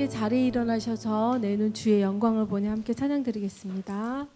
함께 자리에 일어나셔서 내는 주의 영광을 보니 함께 찬양 드리겠습니다.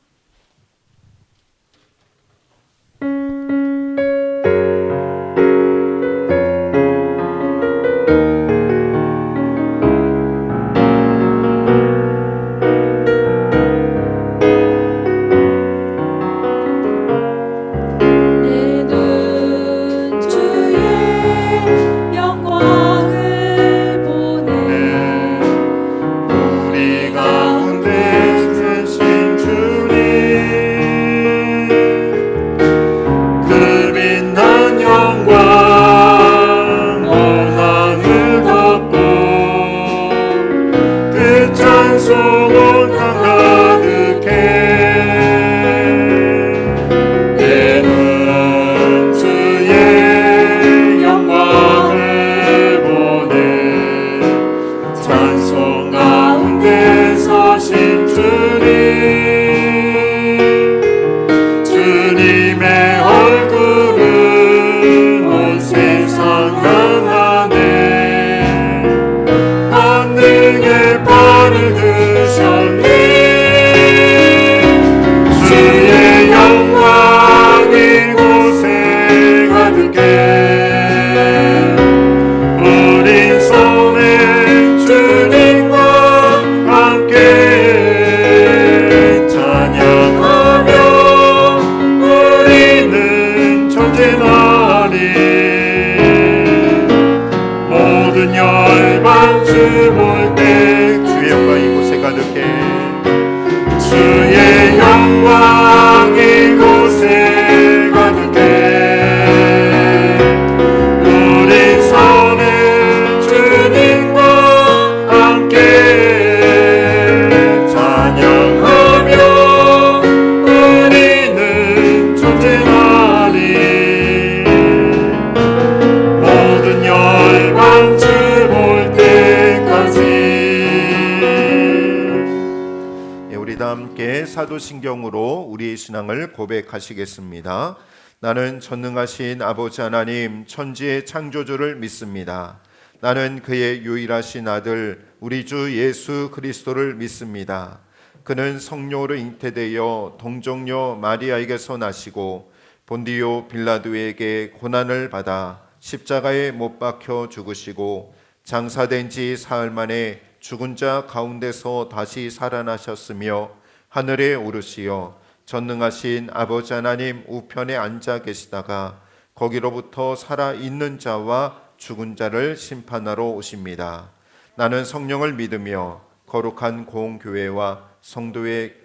사도신경으로 우리의 신앙을 고백하시겠습니다. 나는 전능하신 아버지 하나님 천지의 창조주를 믿습니다. 나는 그의 유일하신 아들 우리 주 예수 그리스도를 믿습니다. 그는 성령으로 잉태되어 동정녀 마리아에게서 나시고 본디오 빌라도에게 고난을 받아 십자가에 못 박혀 죽으시고 장사된 지 사흘 만에 죽은 자 가운데서 다시 살아나셨으며 하늘에 오르시어 전능하신 아버지 하나님 우편에 앉아 계시다가 거기로부터 살아있는 자와 죽은 자를 심판하러 오십니다. 나는 성령을 믿으며 거룩한 공교회와 성도의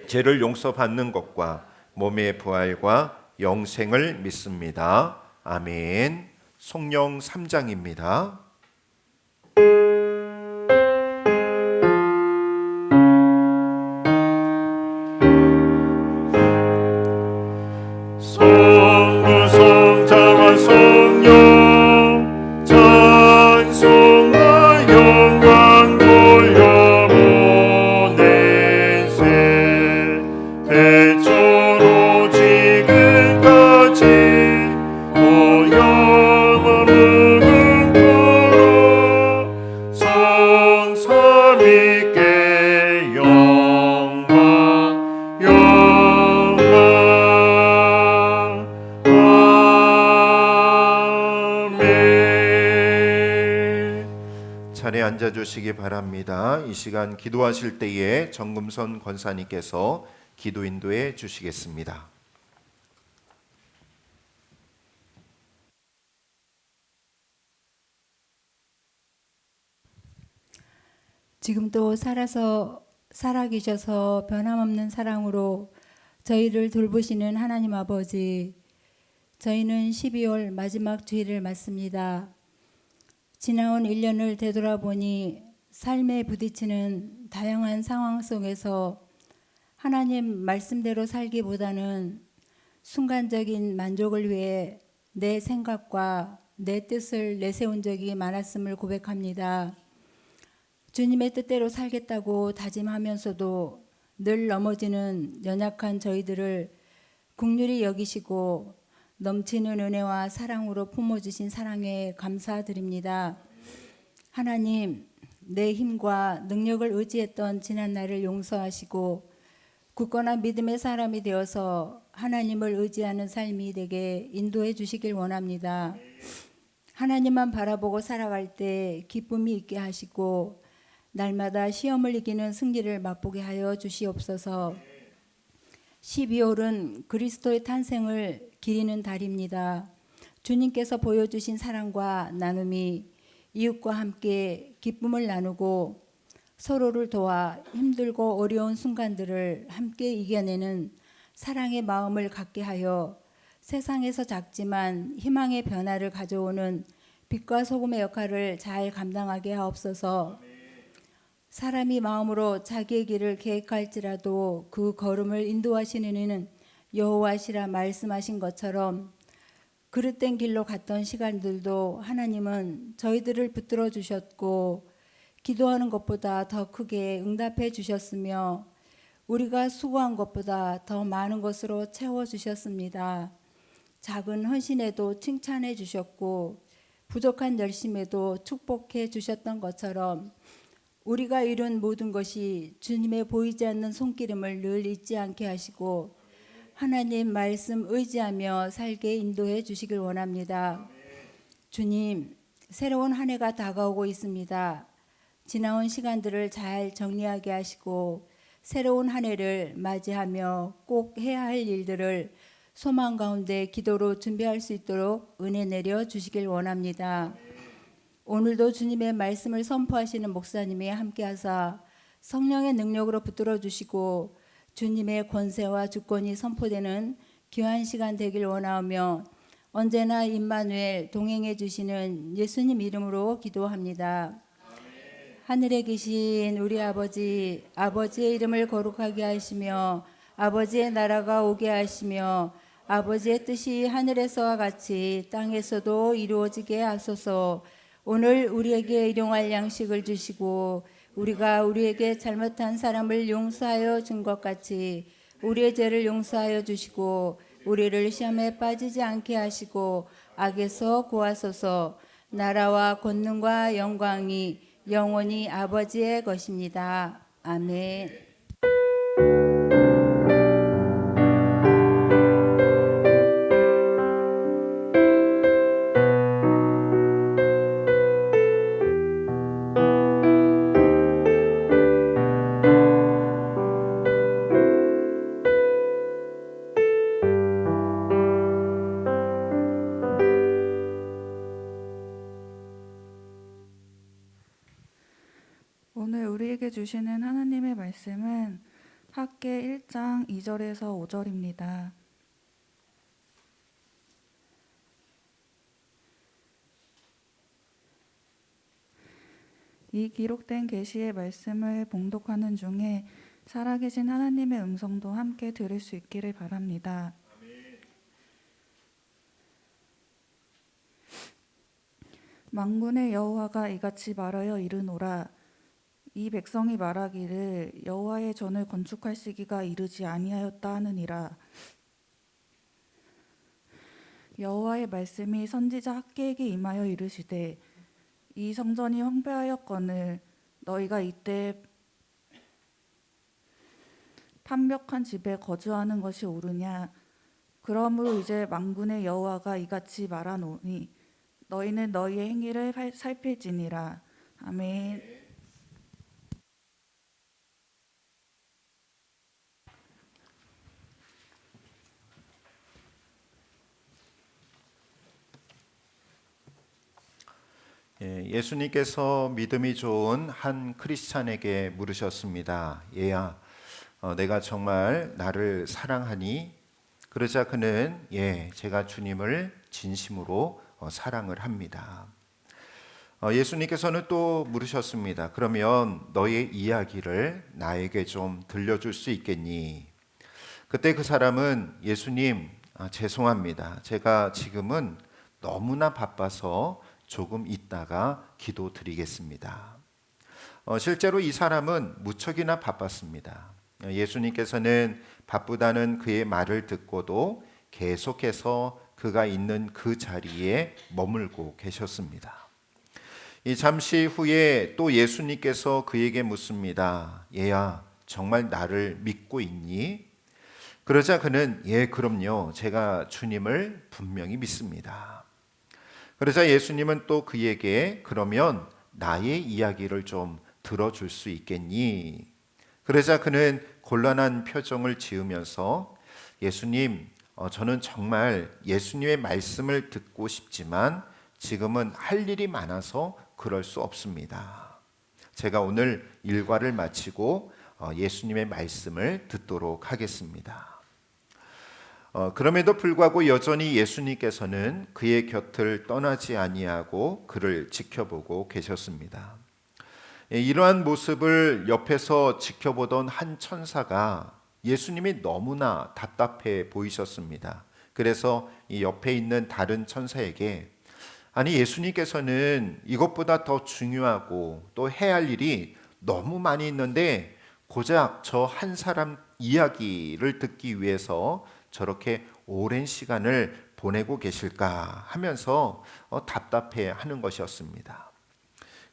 죄를 용서받는 것과 몸의 부활과 영생을 믿습니다. 아멘. 성령 3장입니다. 자리에 앉아주시기 바랍니다. 이 시간 기도하실 때에 정금선 권사님께서 기도 인도해 주시겠습니다. 지금도 살아계셔서 변함없는 사랑으로 저희를 돌보시는 하나님 아버지, 저희는 12월 마지막 주일을 맞습니다. 지나온 1년을 되돌아보니 삶에 부딪히는 다양한 상황 속에서 하나님 말씀대로 살기보다는 순간적인 만족을 위해 내 생각과 내 뜻을 내세운 적이 많았음을 고백합니다. 주님의 뜻대로 살겠다고 다짐하면서도 늘 넘어지는 연약한 저희들을 긍휼히 여기시고 넘치는 은혜와 사랑으로 품어주신 사랑에 감사드립니다. 하나님, 내 힘과 능력을 의지했던 지난 날을 용서하시고 굳건한 믿음의 사람이 되어서 하나님을 의지하는 삶이 되게 인도해 주시길 원합니다. 하나님만 바라보고 살아갈 때 기쁨이 있게 하시고 날마다 시험을 이기는 승리를 맛보게 하여 주시옵소서. 12월은 그리스도의 탄생을 기리는 달입니다. 주님께서 보여주신 사랑과 나눔이 이웃과 함께 기쁨을 나누고 서로를 도와 힘들고 어려운 순간들을 함께 이겨내는 사랑의 마음을 갖게 하여 세상에서 작지만 희망의 변화를 가져오는 빛과 소금의 역할을 잘 감당하게 하옵소서. 사람이 마음으로 자기의 길을 계획할지라도 그 걸음을 인도하시는 이는 여호와시라 말씀하신 것처럼 그릇된 길로 갔던 시간들도 하나님은 저희들을 붙들어 주셨고 기도하는 것보다 더 크게 응답해 주셨으며 우리가 수고한 것보다 더 많은 것으로 채워 주셨습니다. 작은 헌신에도 칭찬해 주셨고 부족한 열심에도 축복해 주셨던 것처럼 우리가 이룬 모든 것이 주님의 보이지 않는 손기름을 늘 잊지 않게 하시고 하나님 말씀 의지하며 살게 인도해 주시길 원합니다. 주님, 새로운 한 해가 다가오고 있습니다. 지나온 시간들을 잘 정리하게 하시고 새로운 한 해를 맞이하며 꼭 해야 할 일들을 소망 가운데 기도로 준비할 수 있도록 은혜 내려 주시길 원합니다. 오늘도 주님의 말씀을 선포하시는 목사님이 함께하사 성령의 능력으로 붙들어 주시고 주님의 권세와 주권이 선포되는 귀한 시간 되길 원하며 언제나 임마누엘 동행해 주시는 예수님 이름으로 기도합니다. 하늘에 계신 우리 아버지, 아버지의 이름을 거룩하게 하시며 아버지의 나라가 오게 하시며 아버지의 뜻이 하늘에서와 같이 땅에서도 이루어지게 하소서. 오늘 우리에게 일용할 양식을 주시고 우리가 우리에게 잘못한 사람을 용서하여 준 것 같이 우리의 죄를 용서하여 주시고 우리를 시험에 빠지지 않게 하시고 악에서 구하소서. 나라와 권능과 영광이 영원히 아버지의 것입니다. 아멘. 오늘 우리에게 주시는 하나님의 말씀은 학개 1장 2절에서 5절입니다. 이 기록된 계시의 말씀을 봉독하는 중에 살아계신 하나님의 음성도 함께 들을 수 있기를 바랍니다. 만군의 여호와가 이같이 말하여 이르노라. 이 백성이 말하기를 여호와의 전을 건축할 시기가 이르지 아니하였다 하느니라. 여호와의 말씀이 선지자 학개에게 임하여 이르시되 이 성전이 황폐하였거늘 너희가 이때 판벽한 집에 거주하는 것이 옳으냐. 그러므로 이제 만군의 여호와가 이같이 말하노니 너희는 너희의 행위를 살필지니라. 아멘. 예수님께서 믿음이 좋은 한 크리스찬에게 물으셨습니다. 얘야, 내가 정말 나를 사랑하니? 그러자 그는 제가 주님을 진심으로 사랑을 합니다. 예수님께서는 또 물으셨습니다. 그러면 너의 이야기를 나에게 좀 들려줄 수 있겠니? 그때 그 사람은 예수님, 죄송합니다. 제가 지금은 너무나 바빠서 조금 있다가 기도드리겠습니다. 실제로 이 사람은 무척이나 바빴습니다. 예수님께서는 바쁘다는 그의 말을 듣고도 계속해서 그가 있는 그 자리에 머물고 계셨습니다. 이 잠시 후에 또 예수님께서 그에게 묻습니다. 얘야, 정말 나를 믿고 있니? 그러자 그는 예, 그럼요. 제가 주님을 분명히 믿습니다. 그러자 예수님은 또 그에게 그러면 나의 이야기를 좀 들어줄 수 있겠니? 그러자 그는 곤란한 표정을 지으면서 예수님, 저는 정말 예수님의 말씀을 듣고 싶지만 지금은 할 일이 많아서 그럴 수 없습니다. 제가 오늘 일과를 마치고 예수님의 말씀을 듣도록 하겠습니다. 그럼에도 불구하고 여전히 예수님께서는 그의 곁을 떠나지 아니하고 그를 지켜보고 계셨습니다. 이러한 모습을 옆에서 지켜보던 한 천사가 예수님이 너무나 답답해 보이셨습니다. 그래서 이 옆에 있는 다른 천사에게 아니 예수님께서는 이것보다 더 중요하고 또 해야 할 일이 너무 많이 있는데 고작 저 한 사람 이야기를 듣기 위해서 저렇게 오랜 시간을 보내고 계실까 하면서 답답해 하는 것이었습니다.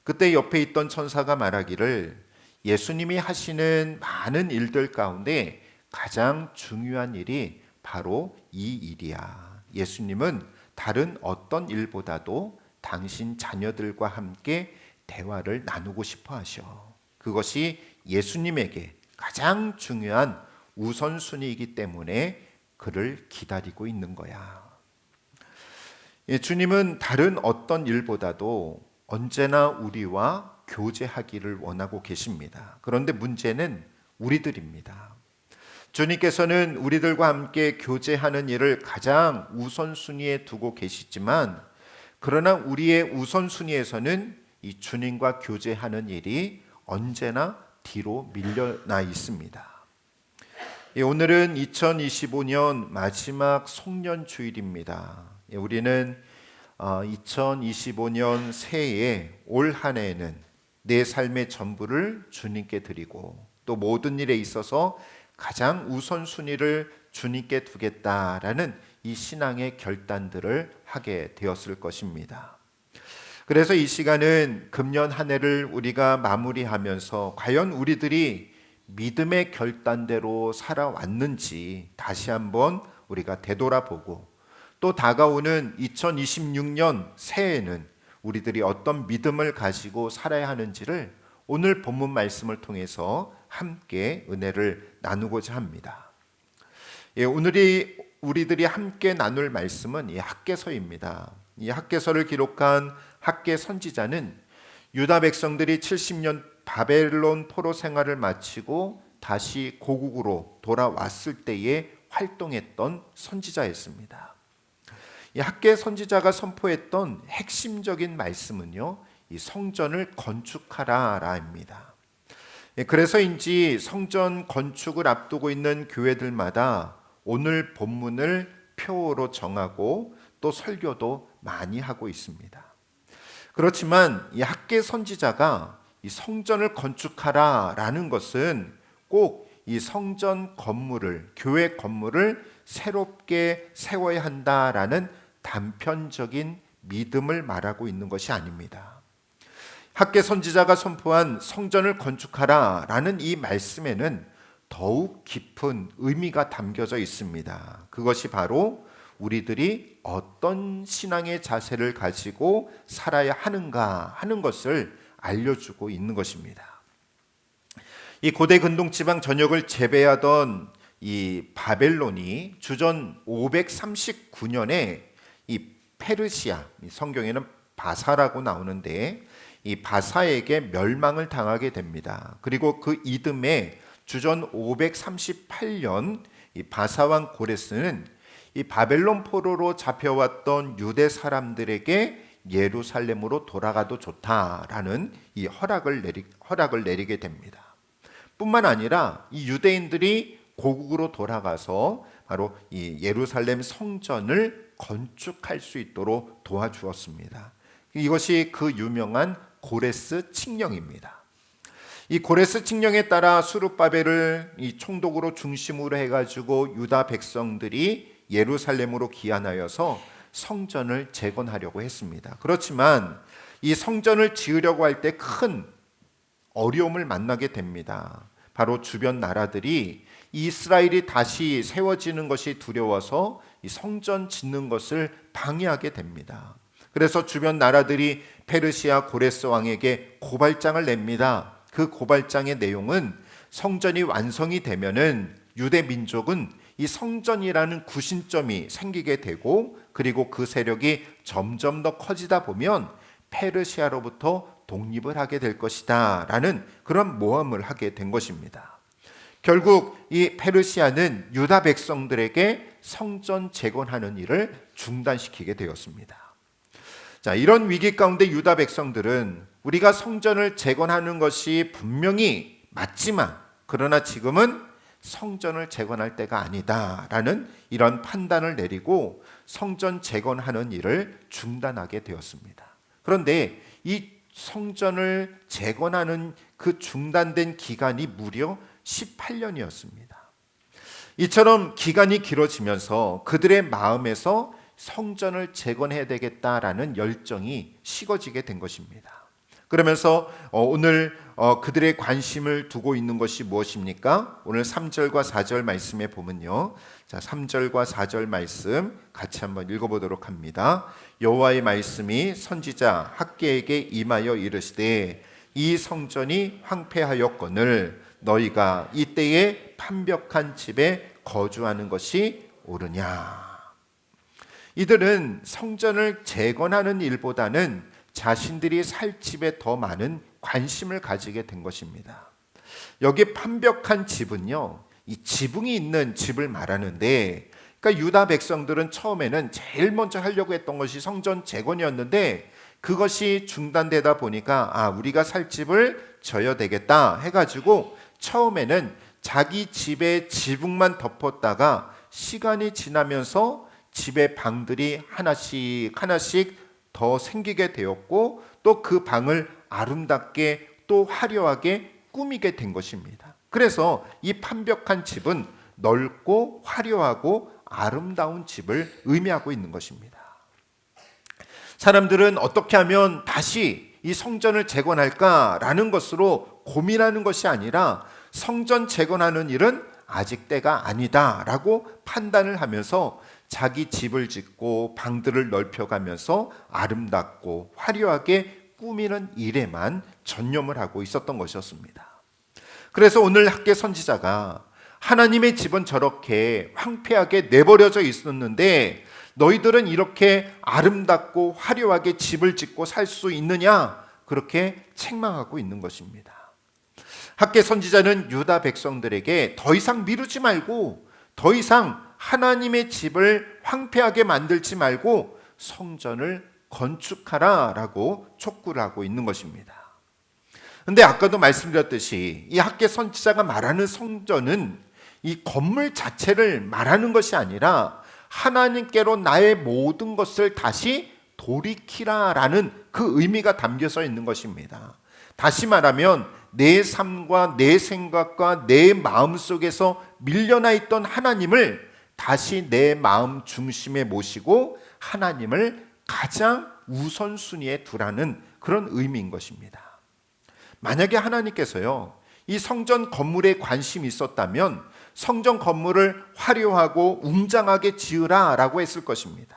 그때 옆에 있던 천사가 말하기를 예수님이 하시는 많은 일들 가운데 가장 중요한 일이 바로 이 일이야. 예수님은 다른 어떤 일보다도 당신 자녀들과 함께 대화를 나누고 싶어 하셔. 그것이 예수님에게 가장 중요한 우선순위이기 때문에 그를 기다리고 있는 거야. 주님은 다른 어떤 일보다도 언제나 우리와 교제하기를 원하고 계십니다. 그런데 문제는 우리들입니다. 주님께서는 우리들과 함께 교제하는 일을 가장 우선순위에 두고 계시지만 그러나 우리의 우선순위에서는 이 주님과 교제하는 일이 언제나 뒤로 밀려나 있습니다. 오늘은 2025년 마지막 송년주일입니다. 우리는 2025년 새해에 올 한 해에는 내 삶의 전부를 주님께 드리고 또 모든 일에 있어서 가장 우선순위를 주님께 두겠다라는 이 신앙의 결단들을 하게 되었을 것입니다. 그래서 이 시간은 금년 한 해를 우리가 마무리하면서 과연 우리들이 믿음의 결단대로 살아왔는지 다시 한번 우리가 되돌아보고 또 다가오는 2026년 새해에는 우리들이 어떤 믿음을 가지고 살아야 하는지를 오늘 본문 말씀을 통해서 함께 은혜를 나누고자 합니다. 오늘이 우리들이 함께 나눌 말씀은 이 학개서입니다. 이 학개서를 기록한 학개 선지자는 유다 백성들이 70년 바벨론 포로 생활을 마치고 다시 고국으로 돌아왔을 때에 활동했던 선지자였습니다. 이 학개 선지자가 선포했던 핵심적인 말씀은요, 이 성전을 건축하라라입니다. 그래서인지 성전 건축을 앞두고 있는 교회들마다 오늘 본문을 표어로 정하고 또 설교도 많이 하고 있습니다. 그렇지만 이 학개 선지자가 이 성전을 건축하라라는 것은 꼭 이 성전 건물을, 교회 건물을 새롭게 세워야 한다라는 단편적인 믿음을 말하고 있는 것이 아닙니다. 학개 선지자가 선포한 성전을 건축하라라는 이 말씀에는 더욱 깊은 의미가 담겨져 있습니다. 그것이 바로 우리들이 어떤 신앙의 자세를 가지고 살아야 하는가 하는 것을 알려주고 있는 것입니다. 이 고대 근동지방 전역을 제배하던 이 바벨론이 주전 539년에 이 페르시아, 성경에는 바사라고 나오는데 이 바사에게 멸망을 당하게 됩니다. 그리고 그 이듬해 주전 538년 이 바사왕 고레스는 이 바벨론 포로로 잡혀왔던 유대 사람들에게 예루살렘으로 돌아가도 좋다라는 이 허락을 내리게 됩니다. 뿐만 아니라 이 유대인들이 고국으로 돌아가서 바로 이 예루살렘 성전을 건축할 수 있도록 도와주었습니다. 이것이 그 유명한 고레스 칙령입니다. 이 고레스 칙령에 따라 수룹바벨을 이 총독으로 중심으로 해가지고 유다 백성들이 예루살렘으로 귀환하여서 성전을 재건하려고 했습니다. 그렇지만 이 성전을 지으려고 할 때 큰 어려움을 만나게 됩니다. 바로 주변 나라들이 이스라엘이 다시 세워지는 것이 두려워서 이 성전 짓는 것을 방해하게 됩니다. 그래서 주변 나라들이 페르시아 고레스 왕에게 고발장을 냅니다. 그 고발장의 내용은 성전이 완성이 되면은 유대 민족은 이 성전이라는 구심점이 생기게 되고, 그리고 그 세력이 점점 더 커지다 보면 페르시아로부터 독립을 하게 될 것이다 라는 그런 모함을 하게 된 것입니다. 결국 이 페르시아는 유다 백성들에게 성전 재건하는 일을 중단시키게 되었습니다. 자, 이런 위기 가운데 유다 백성들은 우리가 성전을 재건하는 것이 분명히 맞지만, 그러나 지금은 성전을 재건할 때가 아니다라는 이런 판단을 내리고 성전 재건하는 일을 중단하게 되었습니다. 그런데 이 성전을 재건하는 그 중단된 기간이 무려 18년이었습니다. 이처럼 기간이 길어지면서 그들의 마음에서 성전을 재건해야 되겠다라는 열정이 식어지게 된 것입니다. 그러면서 오늘 그들의 관심을 두고 있는 것이 무엇입니까? 오늘 3절과 4절 말씀에 보면요. 자, 3절과 4절 말씀 같이 한번 읽어보도록 합니다. 여호와의 말씀이 선지자 학개에게 임하여 이르시되 이 성전이 황폐하였거늘 너희가 이때에 판벽한 집에 거주하는 것이 옳으냐. 이들은 성전을 재건하는 일보다는 자신들이 살 집에 더 많은 관심을 가지게 된 것입니다. 여기 판벽한 집은요, 이 지붕이 있는 집을 말하는데, 그러니까 유다 백성들은 처음에는 제일 먼저 하려고 했던 것이 성전 재건이었는데 그것이 중단되다 보니까 우리가 살 집을 져야 되겠다 해가지고 처음에는 자기 집의 지붕만 덮었다가 시간이 지나면서 집의 방들이 하나씩 더 생기게 되었고, 또 그 방을 아름답게 또 화려하게 꾸미게 된 것입니다. 그래서 이 판벽한 집은 넓고 화려하고 아름다운 집을 의미하고 있는 것입니다. 사람들은 어떻게 하면 다시 이 성전을 재건할까라는 것으로 고민하는 것이 아니라 성전 재건하는 일은 아직 때가 아니다라고 판단을 하면서 자기 집을 짓고 방들을 넓혀가면서 아름답고 화려하게 꾸미는 일에만 전념을 하고 있었던 것이었습니다. 그래서 오늘 학개 선지자가 하나님의 집은 저렇게 황폐하게 내버려져 있었는데 너희들은 이렇게 아름답고 화려하게 집을 짓고 살 수 있느냐, 그렇게 책망하고 있는 것입니다. 학개 선지자는 유다 백성들에게 더 이상 미루지 말고, 더 이상 하나님의 집을 황폐하게 만들지 말고 성전을 건축하라 라고 촉구를 하고 있는 것입니다. 그런데 아까도 말씀드렸듯이 이 학개 선지자가 말하는 성전은 이 건물 자체를 말하는 것이 아니라 하나님께로 나의 모든 것을 다시 돌이키라 라는 그 의미가 담겨져 있는 것입니다. 다시 말하면 내 삶과 내 생각과 내 마음 속에서 밀려나 있던 하나님을 다시 내 마음 중심에 모시고 하나님을 가장 우선순위에 두라는 그런 의미인 것입니다. 만약에 하나님께서요, 이 성전 건물에 관심이 있었다면 성전 건물을 화려하고 웅장하게 지으라 라고 했을 것입니다.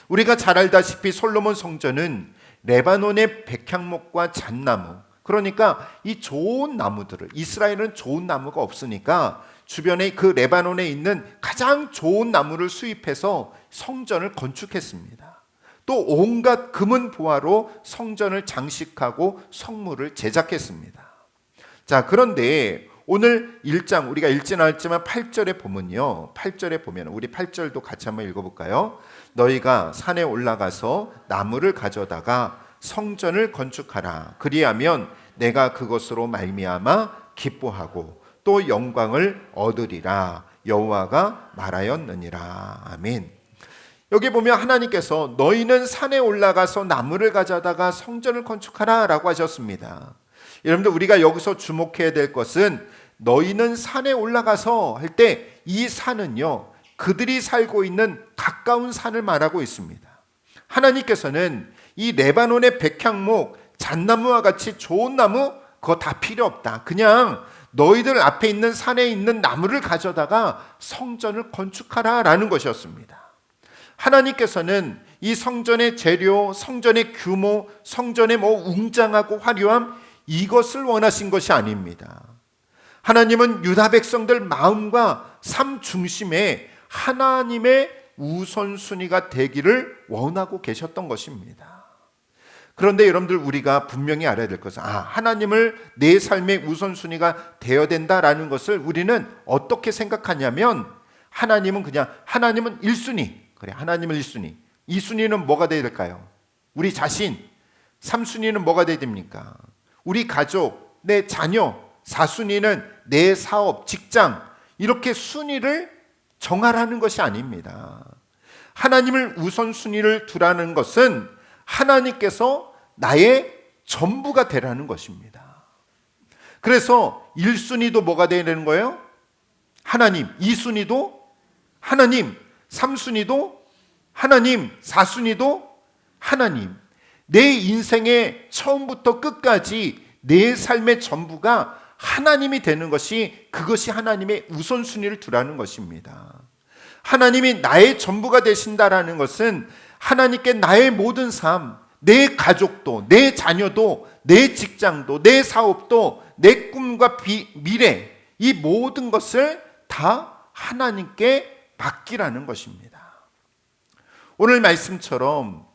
우리가 잘 알다시피 솔로몬 성전은 레바논의 백향목과 잣나무, 그러니까 이 좋은 나무들을, 이스라엘은 좋은 나무가 없으니까 주변에 그 레바논에 있는 가장 좋은 나무를 수입해서 성전을 건축했습니다. 또 온갖 금은 보화로 성전을 장식하고 성물을 제작했습니다. 자, 그런데 오늘 1장 우리가 읽지는 않았지만 8절에 보면요, 8절에 보면 우리 8절도 같이 한번 읽어볼까요? 너희가 산에 올라가서 나무를 가져다가 성전을 건축하라. 그리하면 내가 그것으로 말미암아 기뻐하고 또 영광을 얻으리라. 여호와가 말하였느니라. 아멘. 여기 보면 하나님께서 너희는 산에 올라가서 나무를 가져다가 성전을 건축하라 라고 하셨습니다. 여러분들, 우리가 여기서 주목해야 될 것은 너희는 산에 올라가서 할 때 이 산은요, 그들이 살고 있는 가까운 산을 말하고 있습니다. 하나님께서는 이 레바논의 백향목, 잣나무와 같이 좋은 나무 그거 다 필요 없다. 그냥 너희들 앞에 있는 산에 있는 나무를 가져다가 성전을 건축하라라는 것이었습니다. 하나님께서는 이 성전의 재료, 성전의 규모, 성전의 웅장하고 화려함 이것을 원하신 것이 아닙니다. 하나님은 유다 백성들 마음과 삶 중심에 하나님의 우선순위가 되기를 원하고 계셨던 것입니다. 그런데 여러분들 우리가 분명히 알아야 될 것은 하나님을 내 삶의 우선순위가 되어야 된다라는 것을 우리는 어떻게 생각하냐면 하나님은 1순위. 그래, 하나님은 1순위. 2순위는 뭐가 되어야 될까요? 우리 자신. 3순위는 뭐가 되어야 됩니까? 우리 가족, 내 자녀. 4순위는 내 사업, 직장. 이렇게 순위를 정하라는 것이 아닙니다. 하나님을 우선순위를 두라는 것은 하나님께서 나의 전부가 되라는 것입니다. 그래서 1순위도 뭐가 되어야 되는 거예요? 하나님. 2순위도 하나님. 3순위도 하나님. 4순위도 하나님. 내 인생의 처음부터 끝까지 내 삶의 전부가 하나님이 되는 것이, 그것이 하나님의 우선순위를 두라는 것입니다. 하나님이 나의 전부가 되신다라는 것은 하나님께 나의 모든 삶, 내 가족도, 내 자녀도, 내 직장도, 내 사업도, 내 꿈과 미래, 이 모든 것을 다 하나님께 맡기라는 것입니다. 오늘 말씀처럼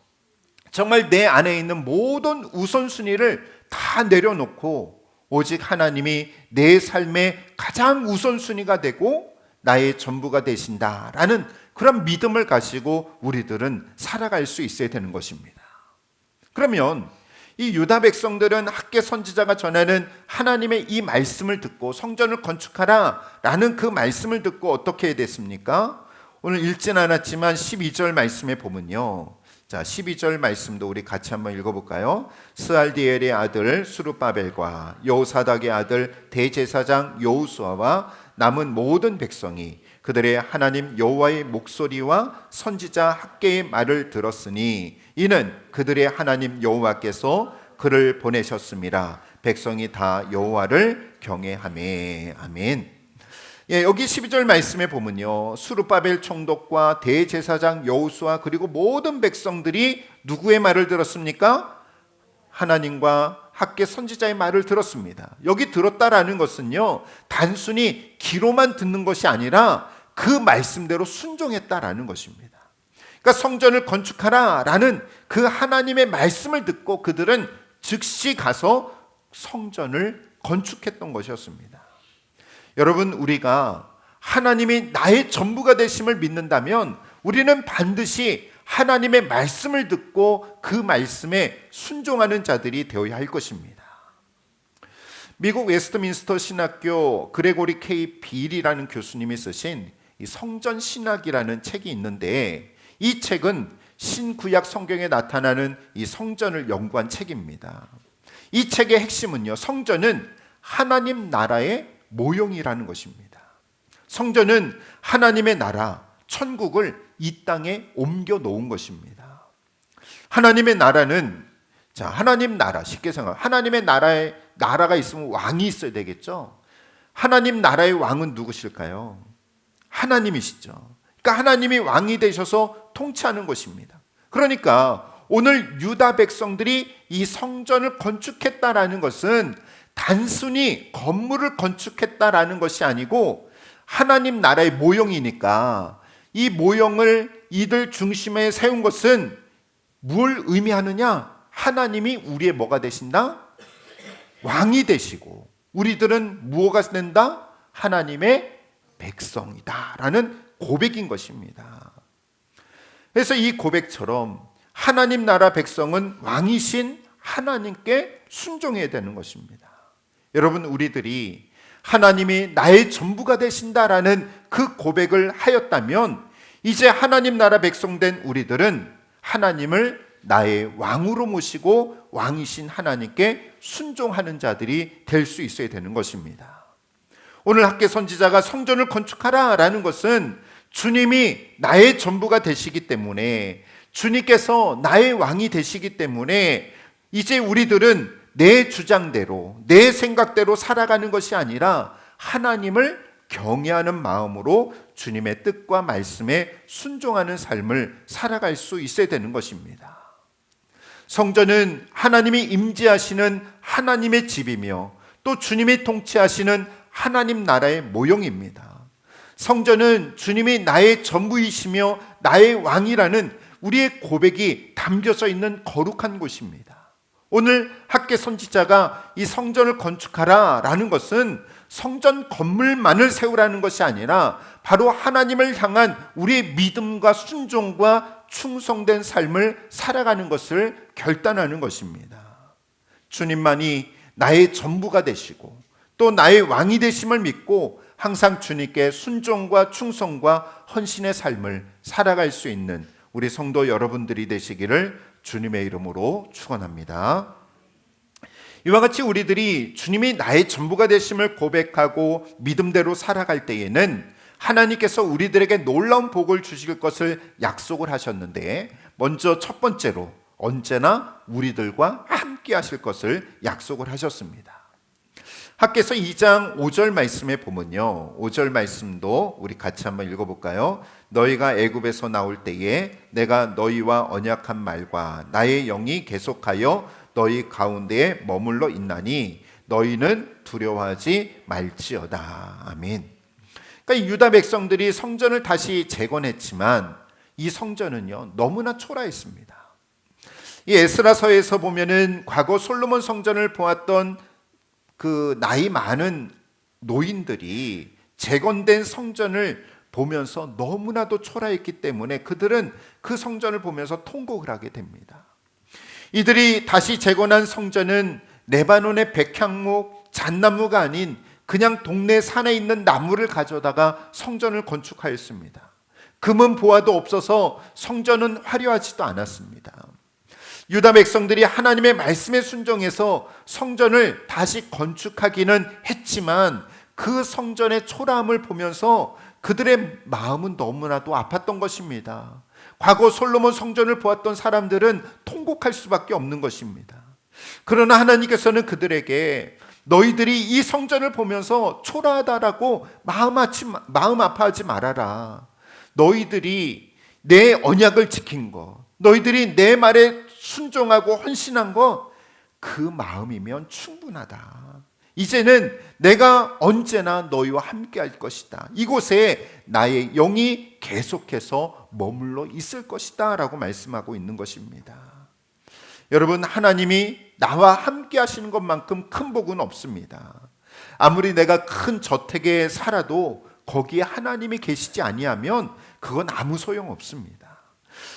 정말 내 안에 있는 모든 우선순위를 다 내려놓고 오직 하나님이 내 삶의 가장 우선순위가 되고 나의 전부가 되신다라는 그런 믿음을 가지고 우리들은 살아갈 수 있어야 되는 것입니다. 그러면 이 유다 백성들은 학개 선지자가 전하는 하나님의 이 말씀을 듣고 성전을 건축하라 라는 그 말씀을 듣고 어떻게 해야 됐습니까? 오늘 읽진 않았지만 12절 말씀에 보면요, 자 12절 말씀도 우리 같이 한번 읽어볼까요? 스알디엘의 아들 수르바벨과 여호사닥의 아들 대제사장 여호수아와 남은 모든 백성이 그들의 하나님 여호와의 목소리와 선지자 학개의 말을 들었으니 이는 그들의 하나님 여호와께서 그를 보내셨습니다. 백성이 다 여호와를 경외하매. 아멘. 여기 12절 말씀에 보면요, 수르바벨 총독과 대제사장 여호수아 그리고 모든 백성들이 누구의 말을 들었습니까? 하나님과 학개 선지자의 말을 들었습니다. 여기 들었다라는 것은요, 단순히 귀로만 듣는 것이 아니라 그 말씀대로 순종했다라는 것입니다. 그러니까 성전을 건축하라라는 그 하나님의 말씀을 듣고 그들은 즉시 가서 성전을 건축했던 것이었습니다. 여러분, 우리가 하나님이 나의 전부가 되심을 믿는다면 우리는 반드시 하나님의 말씀을 듣고 그 말씀에 순종하는 자들이 되어야 할 것입니다. 미국 웨스트민스터 신학교 그레고리 K. 빌이라는 교수님이 쓰신 이 성전 신학이라는 책이 있는데, 이 책은 신구약 성경에 나타나는 이 성전을 연구한 책입니다. 이 책의 핵심은요, 성전은 하나님 나라의 모형이라는 것입니다. 성전은 하나님의 나라, 천국을 이 땅에 옮겨 놓은 것입니다. 하나님의 나라는, 자, 하나님 나라, 쉽게 생각, 하나님의 나라가 있으면 왕이 있어야 되겠죠. 하나님 나라의 왕은 누구실까요? 하나님이시죠. 그러니까 하나님이 왕이 되셔서 통치하는 것입니다. 그러니까 오늘 유다 백성들이 이 성전을 건축했다라는 것은 단순히 건물을 건축했다라는 것이 아니고 하나님 나라의 모형이니까 이 모형을 이들 중심에 세운 것은 뭘 의미하느냐? 하나님이 우리의 뭐가 되신다? 왕이 되시고 우리들은 무엇가 된다? 하나님의 백성이다 라는 고백인 것입니다. 그래서 이 고백처럼 하나님 나라 백성은 왕이신 하나님께 순종해야 되는 것입니다. 여러분, 우리들이 하나님이 나의 전부가 되신다라는 그 고백을 하였다면 이제 하나님 나라 백성 된 우리들은 하나님을 나의 왕으로 모시고 왕이신 하나님께 순종하는 자들이 될 수 있어야 되는 것입니다. 오늘 학개 선지자가 성전을 건축하라 라는 것은 주님이 나의 전부가 되시기 때문에 주님께서 나의 왕이 되시기 때문에 이제 우리들은 내 주장대로, 내 생각대로 살아가는 것이 아니라 하나님을 경외하는 마음으로 주님의 뜻과 말씀에 순종하는 삶을 살아갈 수 있어야 되는 것입니다. 성전은 하나님이 임재하시는 하나님의 집이며 또 주님이 통치하시는 하나님 나라의 모형입니다. 성전은 주님이 나의 전부이시며 나의 왕이라는 우리의 고백이 담겨져 있는 거룩한 곳입니다. 오늘 학계 선지자가 이 성전을 건축하라 라는 것은 성전 건물만을 세우라는 것이 아니라 바로 하나님을 향한 우리의 믿음과 순종과 충성된 삶을 살아가는 것을 결단하는 것입니다. 주님만이 나의 전부가 되시고 또 나의 왕이 되심을 믿고 항상 주님께 순종과 충성과 헌신의 삶을 살아갈 수 있는 우리 성도 여러분들이 되시기를 주님의 이름으로 축원합니다. 이와 같이 우리들이 주님이 나의 전부가 되심을 고백하고 믿음대로 살아갈 때에는 하나님께서 우리들에게 놀라운 복을 주실 것을 약속을 하셨는데, 먼저 첫 번째로 언제나 우리들과 함께 하실 것을 약속을 하셨습니다. 학개서 2장 5절 말씀에 보면요, 5절 말씀도 우리 같이 한번 읽어볼까요? 너희가 애굽에서 나올 때에 내가 너희와 언약한 말과 나의 영이 계속하여 너희 가운데에 머물러 있나니 너희는 두려워하지 말지어다. 아멘. 그러니까 유다 백성들이 성전을 다시 재건했지만 이 성전은요 너무나 초라했습니다. 이 에스라서에서 보면은 과거 솔로몬 성전을 보았던 그 나이 많은 노인들이 재건된 성전을 보면서 너무나도 초라했기 때문에 그들은 그 성전을 보면서 통곡을 하게 됩니다. 이들이 다시 재건한 성전은 레바논의 백향목, 잣나무가 아닌 그냥 동네 산에 있는 나무를 가져다가 성전을 건축하였습니다. 금은 보화도 없어서 성전은 화려하지도 않았습니다. 유다 백성들이 하나님의 말씀에 순종해서 성전을 다시 건축하기는 했지만 그 성전의 초라함을 보면서 그들의 마음은 너무나도 아팠던 것입니다. 과거 솔로몬 성전을 보았던 사람들은 통곡할 수밖에 없는 것입니다. 그러나 하나님께서는 그들에게 너희들이 이 성전을 보면서 초라하다라고 마음 아파하지 말아라. 너희들이 내 언약을 지킨 것, 너희들이 내 말에 순종하고 헌신한 것, 그 마음이면 충분하다. 이제는 내가 언제나 너희와 함께 할 것이다. 이곳에 나의 영이 계속해서 머물러 있을 것이다 라고 말씀하고 있는 것입니다. 여러분, 하나님이 나와 함께 하시는 것만큼 큰 복은 없습니다. 아무리 내가 큰 저택에 살아도 거기에 하나님이 계시지 아니하면 그건 아무 소용 없습니다.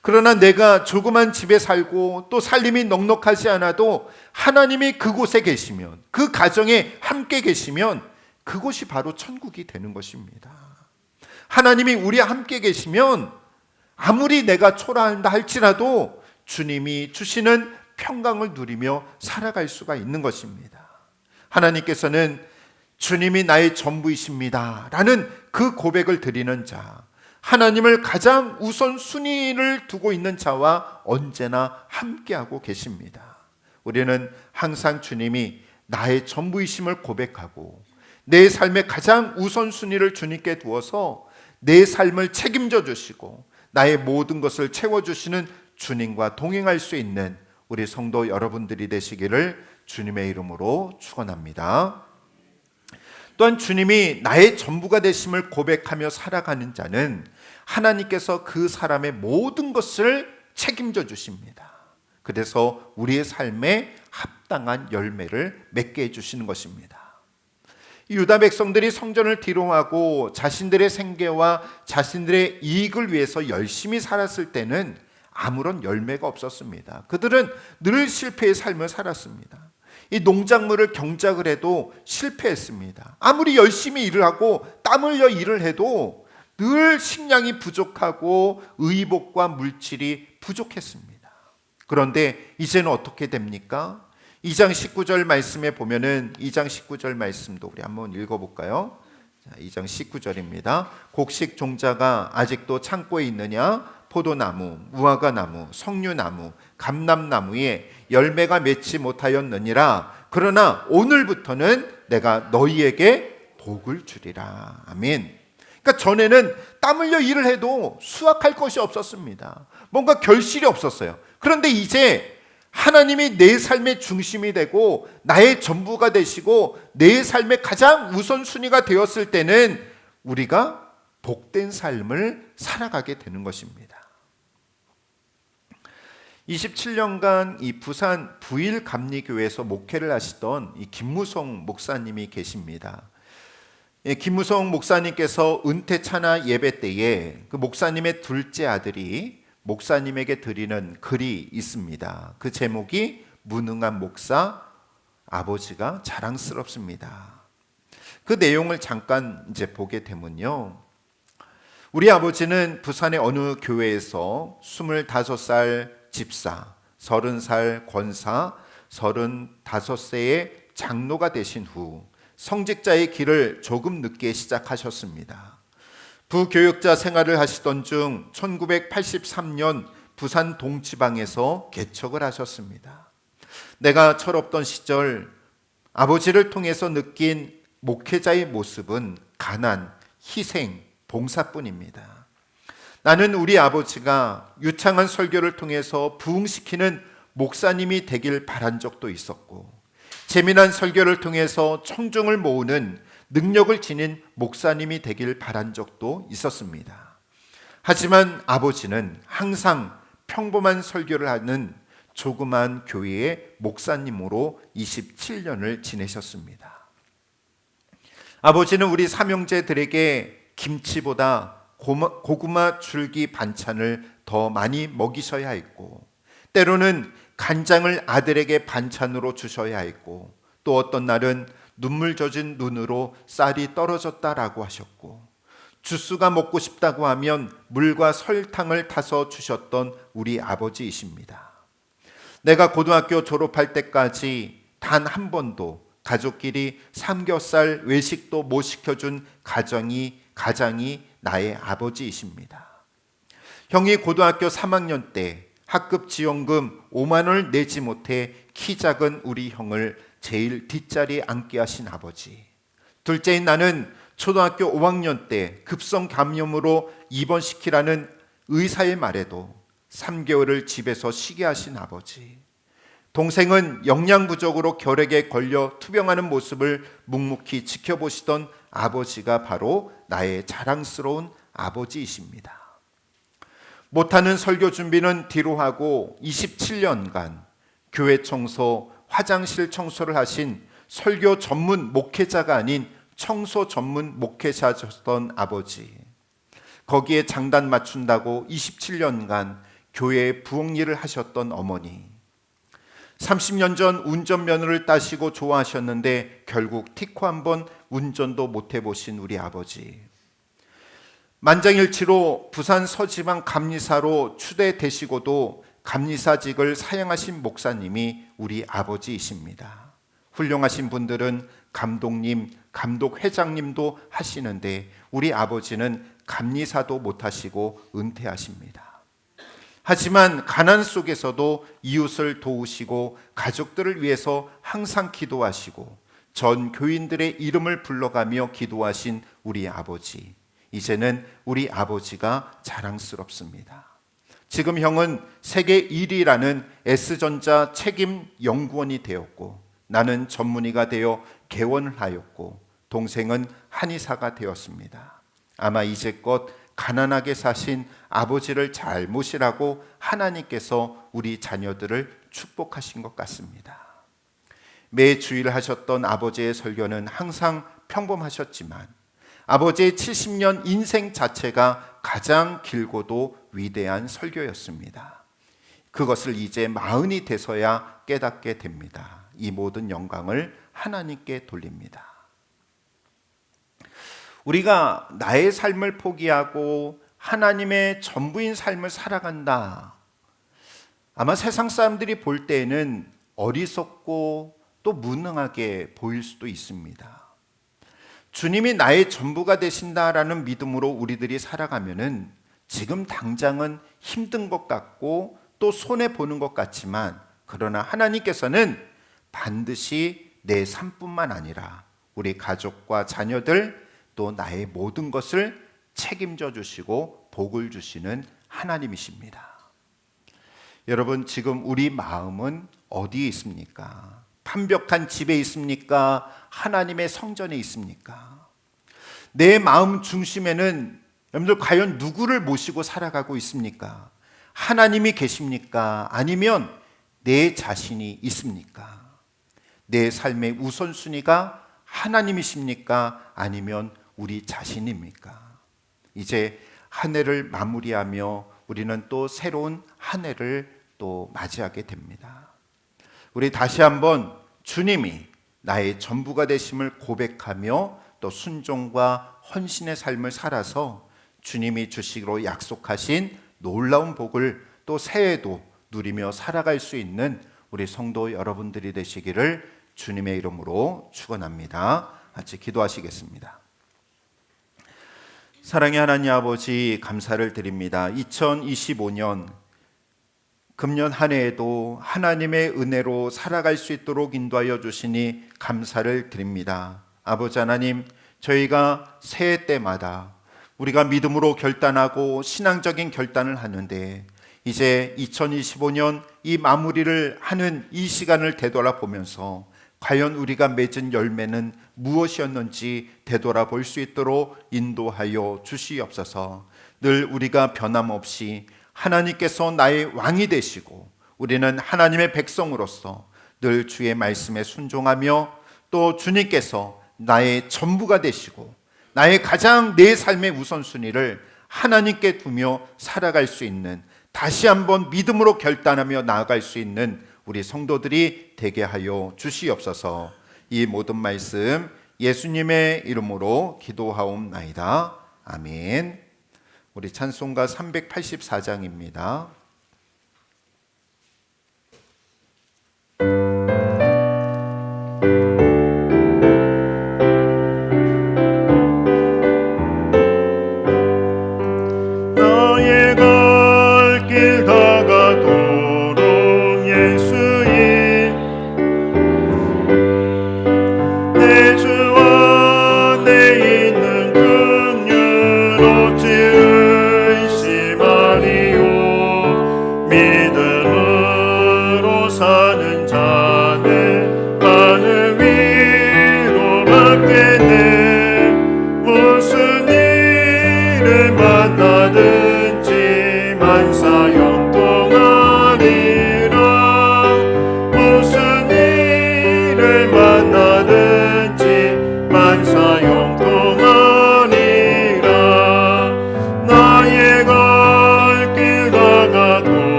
그러나 내가 조그만 집에 살고 또 살림이 넉넉하지 않아도 하나님이 그곳에 계시면, 그 가정에 함께 계시면 그곳이 바로 천국이 되는 것입니다. 하나님이 우리와 함께 계시면 아무리 내가 초라한다 할지라도 주님이 주시는 평강을 누리며 살아갈 수가 있는 것입니다. 하나님께서는 주님이 나의 전부이십니다 라는 그 고백을 드리는 자, 하나님을 가장 우선순위를 두고 있는 자와 언제나 함께하고 계십니다. 우리는 항상 주님이 나의 전부이심을 고백하고 내 삶의 가장 우선순위를 주님께 두어서 내 삶을 책임져 주시고 나의 모든 것을 채워주시는 주님과 동행할 수 있는 우리 성도 여러분들이 되시기를 주님의 이름으로 축원합니다. 또한 주님이 나의 전부가 되심을 고백하며 살아가는 자는 하나님께서 그 사람의 모든 것을 책임져 주십니다. 그래서 우리의 삶에 합당한 열매를 맺게 해주시는 것입니다. 유다 백성들이 성전을 뒤로하고 자신들의 생계와 자신들의 이익을 위해서 열심히 살았을 때는 아무런 열매가 없었습니다. 그들은 늘 실패의 삶을 살았습니다. 이 농작물을 경작을 해도 실패했습니다. 아무리 열심히 일을 하고 땀 흘려 일을 해도 늘 식량이 부족하고 의복과 물질이 부족했습니다. 그런데 이제는 어떻게 됩니까? 2장 19절 말씀에 보면은 2장 19절 말씀도 우리 한번 읽어볼까요? 2장 19절입니다. 곡식 종자가 아직도 창고에 있느냐? 포도나무, 무화과나무, 석류나무, 감람나무에 열매가 맺지 못하였느니라. 그러나 오늘부터는 내가 너희에게 복을 주리라. 아멘. 그러니까 전에는 땀 흘려 일을 해도 수확할 것이 없었습니다. 뭔가 결실이 없었어요. 그런데 이제 하나님이 내 삶의 중심이 되고 나의 전부가 되시고 내 삶의 가장 우선순위가 되었을 때는 우리가 복된 삶을 살아가게 되는 것입니다. 27년간 이 부산 부일감리교회에서 목회를 하시던 이 김무성 목사님이 계십니다. 김무성 목사님께서 은퇴 찬야 예배 때에 그 목사님의 둘째 아들이 목사님에게 드리는 글이 있습니다. 그 제목이 무능한 목사, 아버지가 자랑스럽습니다. 그 내용을 잠깐 이제 보게 되면요. 우리 아버지는 부산의 어느 교회에서 25살 집사, 30살 권사, 35세의 장로가 되신 후 성직자의 길을 조금 늦게 시작하셨습니다. 부교육자 생활을 하시던 중 1983년 부산 동지방에서 개척을 하셨습니다. 내가 철없던 시절 아버지를 통해서 느낀 목회자의 모습은 가난, 희생, 봉사뿐입니다. 나는 우리 아버지가 유창한 설교를 통해서 부흥시키는 목사님이 되길 바란 적도 있었고, 재미난 설교를 통해서 청중을 모으는 능력을 지닌 목사님이 되길 바란 적도 있었습니다. 하지만 아버지는 항상 평범한 설교를 하는 조그만 교회의 목사님으로 27년을 지내셨습니다. 아버지는 우리 삼형제들에게 김치보다 고구마 줄기 반찬을 더 많이 먹이셔야 했고, 때로는 간장을 아들에게 반찬으로 주셔야 했고, 또 어떤 날은 눈물 젖은 눈으로 쌀이 떨어졌다라고 하셨고, 주스가 먹고 싶다고 하면 물과 설탕을 타서 주셨던 우리 아버지이십니다. 내가 고등학교 졸업할 때까지 단 한 번도 가족끼리 삼겹살 외식도 못 시켜준 가장이 나의 아버지이십니다. 형이 고등학교 3학년 때 학급 지원금 5만 원을 내지 못해 키 작은 우리 형을 제일 뒷자리에 앉게 하신 아버지. 둘째인 나는 초등학교 5학년 때 급성 감염으로 입원시키라는 의사의 말에도 3개월을 집에서 쉬게 하신 아버지. 동생은 영양 부족으로 결핵에 걸려 투병하는 모습을 묵묵히 지켜보시던 아버지가 바로 나의 자랑스러운 아버지이십니다. 못하는 설교 준비는 뒤로 하고 27년간 교회 청소, 화장실 청소를 하신 설교 전문 목회자가 아닌 청소 전문 목회자셨던 아버지. 거기에 장단 맞춘다고 27년간 교회의 부엌 일을 하셨던 어머니. 30년 전 운전면허를 따시고 좋아하셨는데 결국 티코 한번 운전도 못 해보신 우리 아버지. 만장일치로 부산 서지방 감리사로 추대되시고도 감리사직을 사양하신 목사님이 우리 아버지이십니다. 훌륭하신 분들은 감독님, 감독회장님도 하시는데 우리 아버지는 감리사도 못하시고 은퇴하십니다. 하지만 가난 속에서도 이웃을 도우시고 가족들을 위해서 항상 기도하시고 전 교인들의 이름을 불러가며 기도하신 우리 아버지. 이제는 우리 아버지가 자랑스럽습니다. 지금 형은 세계 1위라는 S전자 책임 연구원이 되었고, 나는 전문의가 되어 개원을 하였고, 동생은 한의사가 되었습니다. 아마 이제껏 가난하게 사신 아버지를 잘 모시라고 하나님께서 우리 자녀들을 축복하신 것 같습니다. 매 주일 하셨던 아버지의 설교는 항상 평범하셨지만 아버지의 70년 인생 자체가 가장 길고도 위대한 설교였습니다. 그것을 이제 마흔이 돼서야 깨닫게 됩니다. 이 모든 영광을 하나님께 돌립니다. 우리가 나의 삶을 포기하고 하나님의 전부인 삶을 살아간다. 아마 세상 사람들이 볼 때에는 어리석고 또 무능하게 보일 수도 있습니다. 주님이 나의 전부가 되신다라는 믿음으로 우리들이 살아가면은 지금 당장은 힘든 것 같고 또 손해 보는 것 같지만, 그러나 하나님께서는 반드시 내 삶뿐만 아니라 우리 가족과 자녀들 또 나의 모든 것을 책임져 주시고 복을 주시는 하나님이십니다. 여러분, 지금 우리 마음은 어디에 있습니까? 완벽한 집에 있습니까? 하나님의 성전에 있습니까? 내 마음 중심에는 여러분들 과연 누구를 모시고 살아가고 있습니까? 하나님이 계십니까? 아니면 내 자신이 있습니까? 내 삶의 우선순위가 하나님이십니까? 아니면 우리 자신입니까? 이제 한 해를 마무리하며 우리는 또 새로운 한 해를 또 맞이하게 됩니다. 우리 다시 한번 주님이 나의 전부가 되심을 고백하며 또 순종과 헌신의 삶을 살아서 주님이 주시기로 약속하신 놀라운 복을 또 새해에도 누리며 살아갈 수 있는 우리 성도 여러분들이 되시기를 주님의 이름으로 축원합니다. 같이 기도하시겠습니다. 사랑의 하나님 아버지, 감사를 드립니다. 2025년 금년 한 해에도 하나님의 은혜로 살아갈 수 있도록 인도하여 주시니 감사를 드립니다. 아버지 하나님, 저희가 새해 때마다 우리가 믿음으로 결단하고 신앙적인 결단을 하는데, 이제 2025년 이 마무리를 하는 이 시간을 되돌아보면서 과연 우리가 맺은 열매는 무엇이었는지 되돌아볼 수 있도록 인도하여 주시옵소서. 늘 우리가 변함없이 하나님께서 나의 왕이 되시고 우리는 하나님의 백성으로서 늘 주의 말씀에 순종하며 또 주님께서 나의 전부가 되시고 나의 가장 내 삶의 우선순위를 하나님께 두며 살아갈 수 있는, 다시 한번 믿음으로 결단하며 나아갈 수 있는 우리 성도들이 되게 하여 주시옵소서. 이 모든 말씀 예수님의 이름으로 기도하옵나이다. 아멘. 우리 찬송가 384장입니다.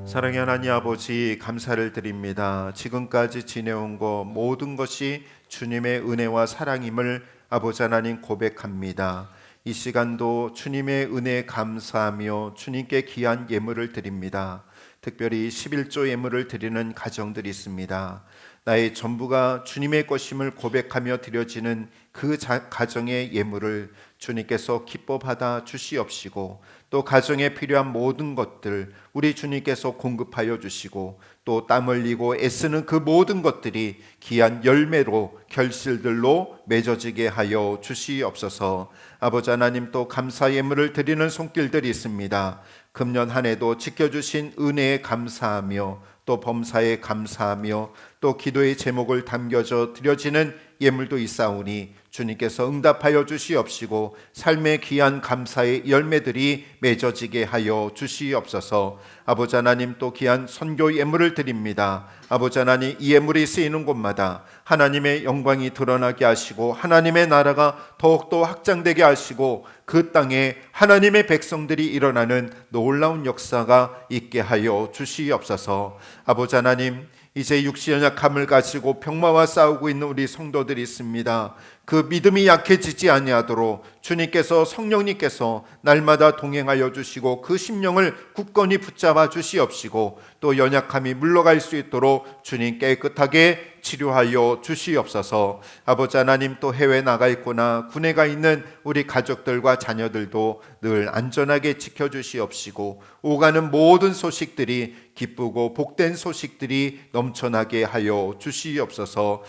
사랑의 하나님 아버지, 감사를 드립니다. 지금까지 지내온 것 모든 것이 주님의 은혜와 사랑임을 아버지 하나님 고백합니다. 이 시간도 주님의 은혜에 감사하며 주님께 귀한 예물을 드립니다. 특별히 11조 예물을 드리는 가정들이 있습니다. 나의 전부가 주님의 것임을 고백하며 드려지는 그 가정의 예물을 주님께서 기뻐 받아 주시옵시고, 또 가정에 필요한 모든 것들 우리 주님께서 공급하여 주시고, 또 땀 흘리고 애쓰는 그 모든 것들이 귀한 열매로 결실들로 맺어지게 하여 주시옵소서. 아버지 하나님, 또 감사 예물을 드리는 손길들이 있습니다. 금년 한 해도 지켜주신 은혜에 감사하며 또 범사에 감사하며 또 기도의 제목을 담겨져 드려지는 예물도 있사오니 주님께서 응답하여 주시옵시고 삶의 귀한 감사의 열매들이 맺어지게 하여 주시옵소서. 아버지 하나님, 또 귀한 선교 예물을 드립니다. 아버지 하나님, 이 예물이 쓰이는 곳마다 하나님의 영광이 드러나게 하시고 하나님의 나라가 더욱더 확장되게 하시고 그 땅에 하나님의 백성들이 일어나는 놀라운 역사가 있게 하여 주시옵소서. 아버지 하나님, 이제 육신 연약함을 가지고 병마와 싸우고 있는 우리 성도들이 있습니다. 그 믿음이 약해지지 아니하도록 주님께서, 성령님께서 날마다 동행하여 주시고 그 심령을 굳건히 붙잡아 주시옵시고, 또 연약함이 물러갈 수 있도록 주님 깨끗하게 치료하여 주시옵소서. 아버지 하나님, 또 해외 나가 있거나 군에 가 있는 우리 가족들과 자녀들도 늘 안전하게 지켜주시옵시고 오가는 모든 소식들이 기쁘고 복된 소식들이 넘쳐나게 하여 주시옵소서.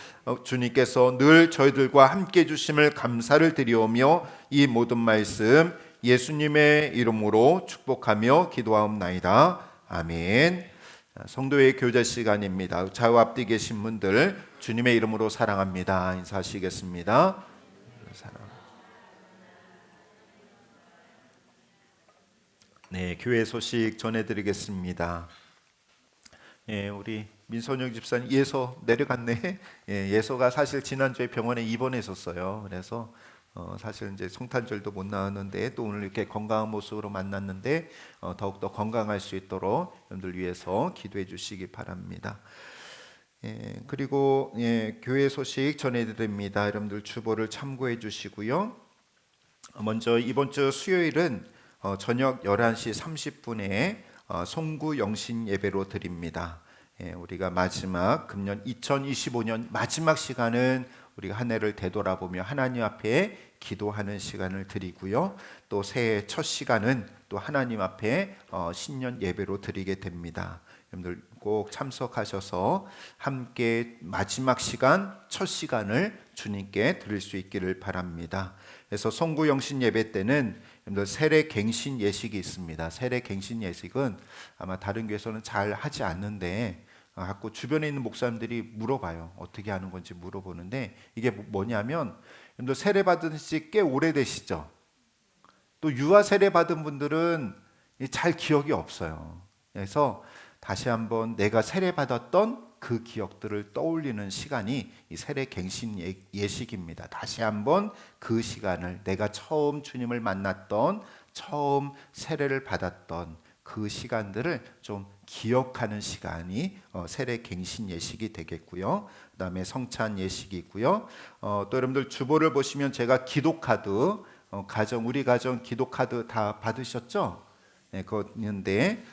주님께서 늘 저희들과 함께 주심을 감사를 드리오며 이 모든 말씀 예수님의 이름으로 축복하며 기도하옵나이다. 아멘. 성도의 교제 시간입니다. 좌우 앞뒤 계신 분들 주님의 이름으로 사랑합니다 인사하시겠습니다. 네, 교회 소식 전해드리겠습니다. 우리 민선영 집사님 예서 내려갔네. 예서가 사실 지난주에 병원에 입원했었어요. 그래서 사실 이제 성탄절도 못 나왔는데 또 오늘 이렇게 건강한 모습으로 만났는데 더욱더 건강할 수 있도록 여러분들 위해서 기도해 주시기 바랍니다. 그리고 교회 소식 전해드립니다. 여러분들 주보를 참고해 주시고요. 먼저 이번 주 수요일은 저녁 11시 30분에 송구 영신 예배로 드립니다. 우리가 마지막 금년 2025년 마지막 시간은 우리가 한 해를 되돌아보며 하나님 앞에 기도하는 시간을 드리고요. 또 새해 첫 시간은 또 하나님 앞에 신년 예배로 드리게 됩니다. 여러분들 꼭 참석하셔서 함께 마지막 시간, 첫 시간을 주님께 드릴 수 있기를 바랍니다. 그래서 송구 영신 예배 때는 여러분들 세례 갱신 예식이 있습니다. 세례 갱신 예식은 아마 다른 교회에서는 잘 하지 않는데 자꾸 주변에 있는 목사님들이 물어봐요. 어떻게 하는 건지 물어보는데 이게 뭐냐면 여러분들 세례 받은 지 꽤 오래되시죠? 또 유아 세례 받은 분들은 잘 기억이 없어요. 그래서 다시 한번 내가 세례 받았던 그 기억들을 떠올리는 시간이 이 세례 갱신 예식입니다. 다시 한번 그 시간을 내가 처음 주님을 만났던, 처음 세례를 받았던 그 시간들을 좀 기억하는 시간이 세례 갱신 예식이 되겠고요. 그다음에 성찬 예식이 있고요. 또 여러분들 주보를 보시면 제가 기도 카드, 우리 가정 기도 카드 다 받으셨죠? 네, 그거 있는데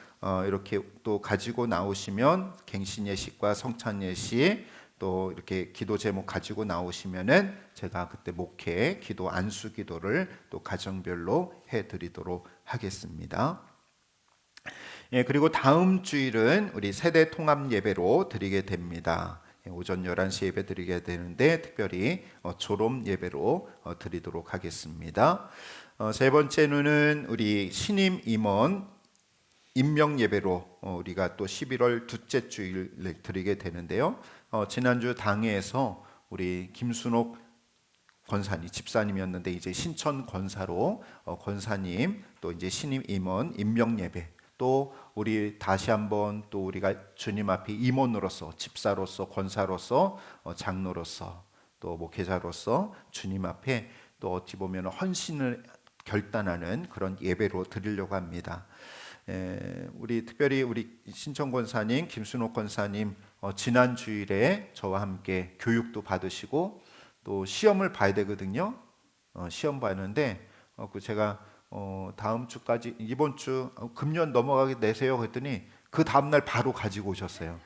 이렇게 또 가지고 나오시면 갱신 예식과 성찬 예식 또 이렇게 기도 제목 가지고 나오시면은 제가 그때 목회 기도 안수 기도를 또 가정별로 해드리도록 하겠습니다. 그리고 다음 주일은 우리 세대 통합 예배로 드리게 됩니다. 오전 11시 예배 드리게 되는데 특별히 졸업 예배로 드리도록 하겠습니다. 세 번째는 우리 신임 임원 임명 예배로 우리가 또 11월 둘째 주일을 드리게 되는데요. 지난주 당회에서 우리 김순옥 권사님, 집사님이었는데 이제 신천 권사로 권사님 또 이제 신임 임원 임명 예배, 또 우리 다시 한번 또 우리가 주님 앞에 임원으로서, 집사로서, 권사로서, 장로로서, 또 목회자로서 주님 앞에 또 어찌 보면 헌신을 결단하는 그런 예배로 드리려고 합니다. 우리 특별히 우리 신천 권사님, 김순옥 권사님 지난 주일에 저와 함께 교육도 받으시고 또 시험을 봐야 되거든요. 시험 봤는데 그 제가 다음 주까지 이번 주 금년 넘어가게 내세요 그랬더니 그 다음 날 바로 가지고 오셨어요.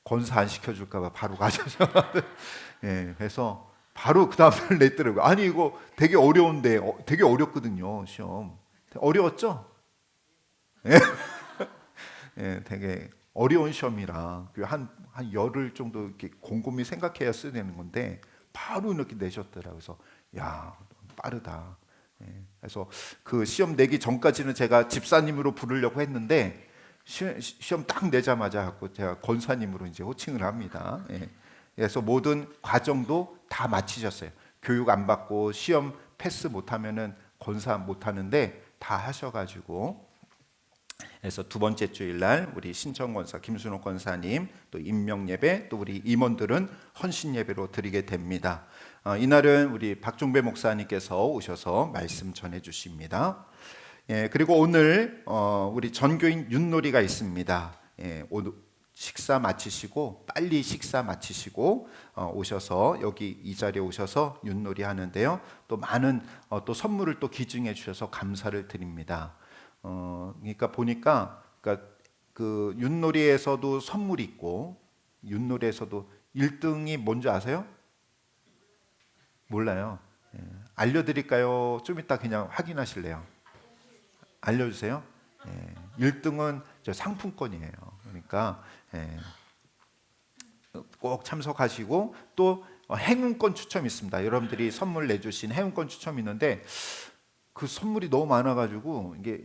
권사 안 시켜줄까봐 바로 가셔서 예, 그래서 바로 그 다음 날 냈더라고요. 아니 이거 되게 어려운데 되게 어렵거든요. 시험 어려웠죠? 예, 예 되게 어려운 시험이라 한 열흘 정도 이렇게 곰곰이 생각해야 써야 되는 건데 바로 이렇게 내셨더라고요. 그래서 야 빠르다. 예, 그래서 그 시험 내기 전까지는 제가 집사님으로 부르려고 했는데 시험 딱 내자마자 갖고 제가 권사님으로 이제 호칭을 합니다. 예, 그래서 모든 과정도 다 마치셨어요. 교육 안 받고 시험 패스 못하면은 권사 못하는데 다 하셔가지고. 그래서 두 번째 주일날 우리 신청 권사 김순옥 권사님 또 임명 예배 또 우리 임원들은 헌신 예배로 드리게 됩니다. 이날은 우리 박종배 목사님께서 오셔서 말씀 전해 주십니다. 예, 그리고 오늘 우리 전교인 윷놀이가 있습니다. 예, 오늘 식사 마치시고 빨리 식사 마치시고 오셔서 여기 이 자리에 오셔서 윷놀이 하는데요. 또 많은 또 선물을 또 기증해 주셔서 감사를 드립니다. 그러니까 보니까 그 윷놀이에서도 선물이 있고 윷놀이에서도 1등이 뭔지 아세요? 몰라요. 예. 알려드릴까요? 좀 이따 그냥 확인하실래요? 알려주세요. 예. 1등은 저 상품권이에요. 그러니까 예. 꼭 참석하시고 또 행운권 추첨이 있습니다. 여러분들이 선물 내주신 행운권 추첨이 있는데 그 선물이 너무 많아가지고 이게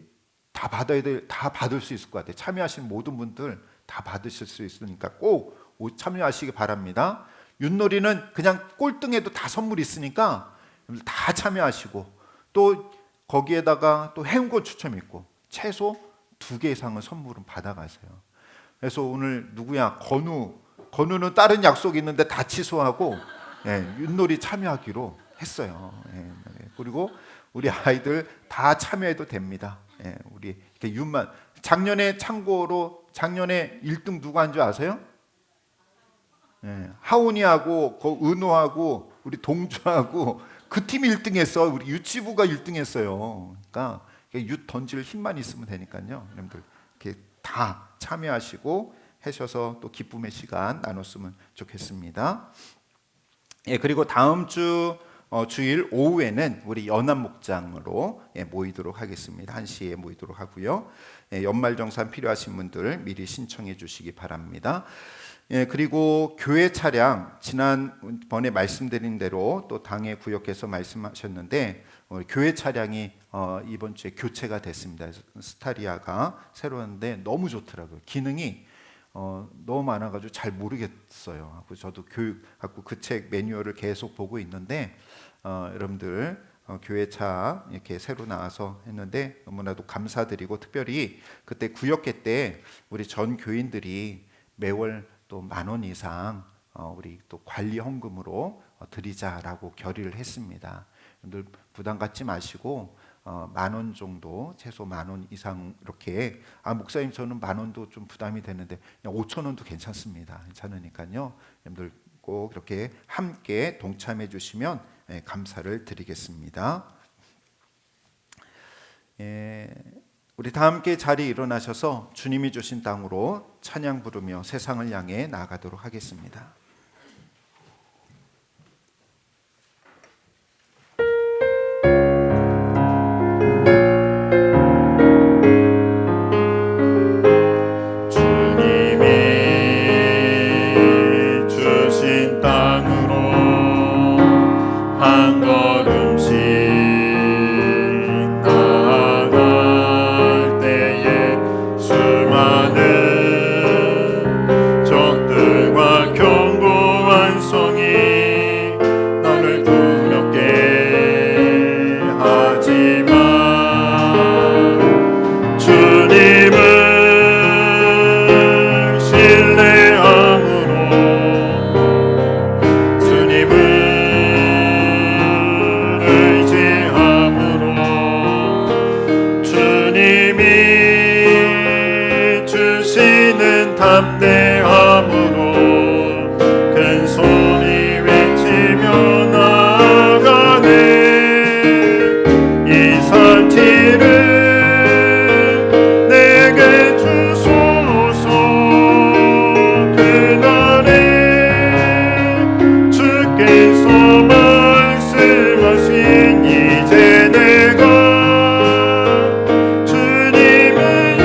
다 받을 수 있을 것 같아요. 참여하신 모든 분들 다 받으실 수 있으니까 꼭 참여하시기 바랍니다. 윷놀이는 그냥 꼴등에도 다 선물이 있으니까 다 참여하시고 또 거기에다가 또 행운권 추첨이 있고 최소 2개 이상은 선물은 받아가세요. 그래서 오늘 누구야? 건우는 다른 약속이 있는데 다 취소하고 예, 윷놀이 참여하기로 했어요. 예, 그리고 우리 아이들 다 참여해도 됩니다. 예, 우리 이렇게 윷만 작년에 참고로 작년에 1등 누가 한 줄 아세요? 예, 하온이하고 은호하고 우리 동주하고 그 팀이 1등했어. 우리 유치부가 1등했어요. 그러니까 윷 던질 힘만 있으면 되니까요. 여러분들 이렇게 다 참여하시고 하셔서 또 기쁨의 시간 나눴으면 좋겠습니다. 예, 그리고 다음 주 주일 오후에는 우리 연합 목장으로 모이도록 하겠습니다. 1시에 모이도록 하고요. 연말정산 필요하신 분들 미리 신청해 주시기 바랍니다. 그리고 교회 차량 지난번에 말씀드린 대로 또 당의 구역에서 말씀하셨는데 교회 차량이 이번 주에 교체가 됐습니다. 스타리아가 새로운데 너무 좋더라고요. 기능이 너무 많아가지고 잘 모르겠어요. 저도 교육하고 그 책 매뉴얼을 계속 보고 있는데 여러분들 교회차 이렇게 새로 나와서 했는데 너무나도 감사드리고 특별히 그때 구역회 때 우리 전 교인들이 매월 또 10,000원 이상 우리 또 관리 헌금으로 드리자라고 결의를 했습니다. 여러분들 부담 갖지 마시고 10,000원 정도 최소 10,000원 이상 이렇게 목사님 저는 10,000원도 좀 부담이 되는데 그냥 5,000원도 괜찮습니다. 괜찮으니까요. 여러분들 꼭 이렇게 함께 동참해 주시면 감사를 드리겠습니다. 우리 다 함께 자리에 일어나셔서 주님이 주신 땅으로 찬양 부르며 세상을 향해 나아가도록 하겠습니다. 적들과 경 말씀하신 이제 내가 주님의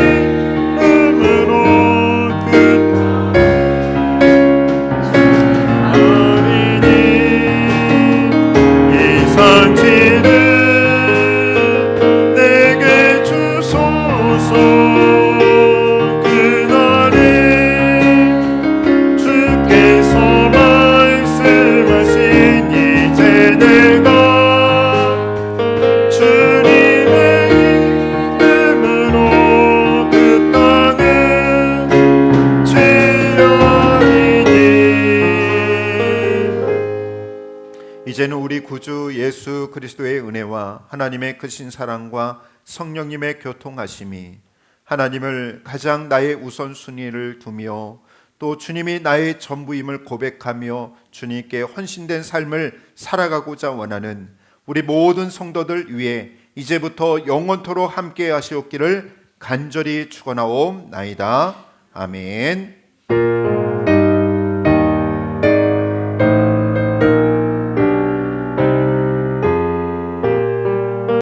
이름으로 아리니 이 산지를 내게 주소서. 그날에 주께서 말씀하신 이제 내가 주님의 이름으로 그 땅을 치려니니. 이제는 우리 구주 예수 그리스도의 은혜와 하나님의 크신 사랑과 성령님의 교통하심이, 하나님을 가장 나의 우선순위를 두며 또 주님이 나의 전부임을 고백하며 주님께 헌신된 삶을 살아가고자 원하는 우리 모든 성도들 위해 이제부터 영원토록 함께 하시옵기를 간절히 축원하옵나이다. 아멘.